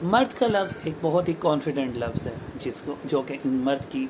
مرد کا لفظ ایک بہت ہی کانفیڈنٹ لفظ ہے جو کہ مرد کی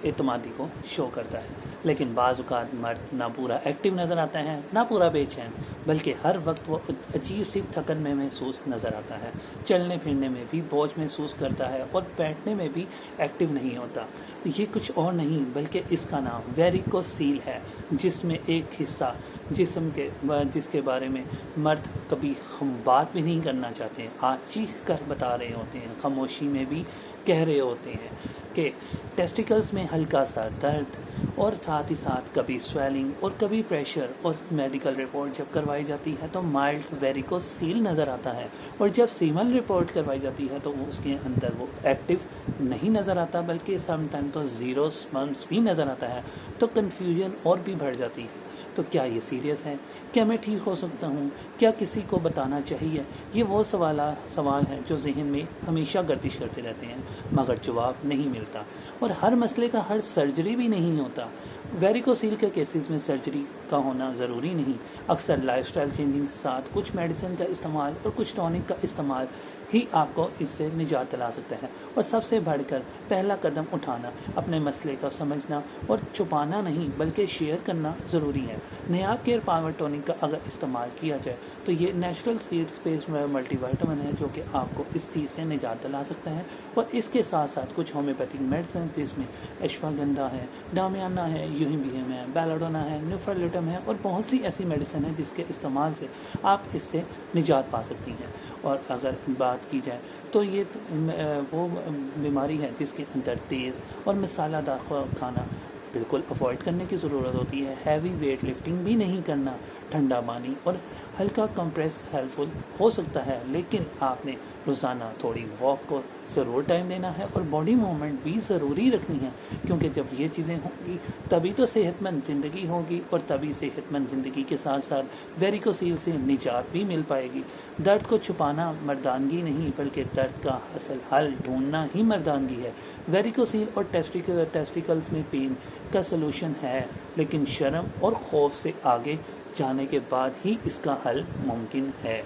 اعتمادی کو شو کرتا ہے، لیکن بعض اوقات مرد نہ پورا ایکٹیو نظر آتا ہے نہ پورا بے چین، بلکہ ہر وقت وہ عجیب سی تھکن میں محسوس نظر آتا ہے، چلنے پھرنے میں بھی بوجھ محسوس کرتا ہے اور بیٹھنے میں بھی ایکٹیو نہیں ہوتا۔ یہ کچھ اور نہیں بلکہ اس کا نام ویریکوسیل ہے، جس میں ایک حصہ جس کے بارے میں مرد کبھی ہم بات بھی نہیں کرنا چاہتے، آج چیخ کر بتا رہے ہوتے ہیں، خاموشی میں بھی کہہ رہے ہوتے ہیں کہ ٹیسٹیکلز میں ہلکا سا درد اور ساتھ ہی ساتھ کبھی سویلنگ اور کبھی پریشر، اور میڈیکل رپورٹ جب کروائی جاتی ہے تو مائلڈ ویریکوسیل نظر آتا ہے، اور جب سیمن رپورٹ کروائی جاتی ہے تو اس کے اندر وہ ایکٹیو نہیں نظر آتا بلکہ سم ٹائم تو زیرو سپرمز بھی نظر آتا ہے، تو کنفیوژن اور بھی بڑھ جاتی ہے۔ تو کیا یہ سیریس ہے؟ کیا میں ٹھیک ہو سکتا ہوں؟ کیا کسی کو بتانا چاہیے؟ یہ وہ سوال ہے جو ذہن میں ہمیشہ گردش کرتے رہتے ہیں، مگر جواب نہیں ملتا، اور ہر مسئلے کا حل سرجری بھی نہیں ہوتا۔ ویریکوسیل کے کیسز میں سرجری کا ہونا ضروری نہیں، اکثر لائف سٹائل چینجنگ کے ساتھ کچھ میڈیسن کا استعمال اور کچھ ٹونک کا استعمال ہی آپ کو اس سے نجات دلا سکتا ہے۔ اور سب سے بڑھ کر پہلا قدم اٹھانا، اپنے مسئلے کا سمجھنا اور چھپانا نہیں بلکہ شیئر کرنا ضروری ہے۔ نیاب کیئر پاور ٹونک کا اگر استعمال کیا جائے تو یہ natural seeds based multi vitamin ہے جو کہ آپ کو اس چیز سے نجات دلا سکتا ہے، اور اس کے ساتھ ساتھ کچھ ہومیوپیتھک میڈیسن جس میں اشواگندھا ہے، ڈامیانا ہے، یوہیمبیم ہے، بیلاڈونا ہے، نیوفرلیٹم ہے، اور بہت سی ایسی میڈیسن ہیں جس کے استعمال سے آپ اس سے نجات پا سکتی ہیں۔ اور اگر بات کی جائے تو یہ وہ بیماری ہے جس کے اندر تیز اور مسالہ دار کھانا بالکل اوائڈ کرنے کی ضرورت ہوتی ہے، ہیوی ویٹ لفٹنگ بھی نہیں کرنا، ٹھنڈا پانی اور ہلکا کمپریس ہیلپ فل ہو سکتا ہے، لیکن آپ نے روزانہ تھوڑی واک کو ضرور ٹائم دینا ہے اور باڈی موومنٹ بھی ضروری رکھنی ہے، کیونکہ جب یہ چیزیں ہوں گی تبھی تو صحت مند زندگی ہوگی، اور تبھی صحت مند زندگی کے ساتھ ساتھ ویریکوسیل سے نجات بھی مل پائے گی۔ درد کو چھپانا مردانگی نہیں بلکہ درد کا اصل حل ڈھونڈنا ہی مردانگی ہے۔ ویریکوسیل اور ٹیسٹیکلز میں پین کا سلوشن ہے، لیکن شرم اور خوف سے آگے جانے کے بعد ہی اس کا حل ممکن ہے۔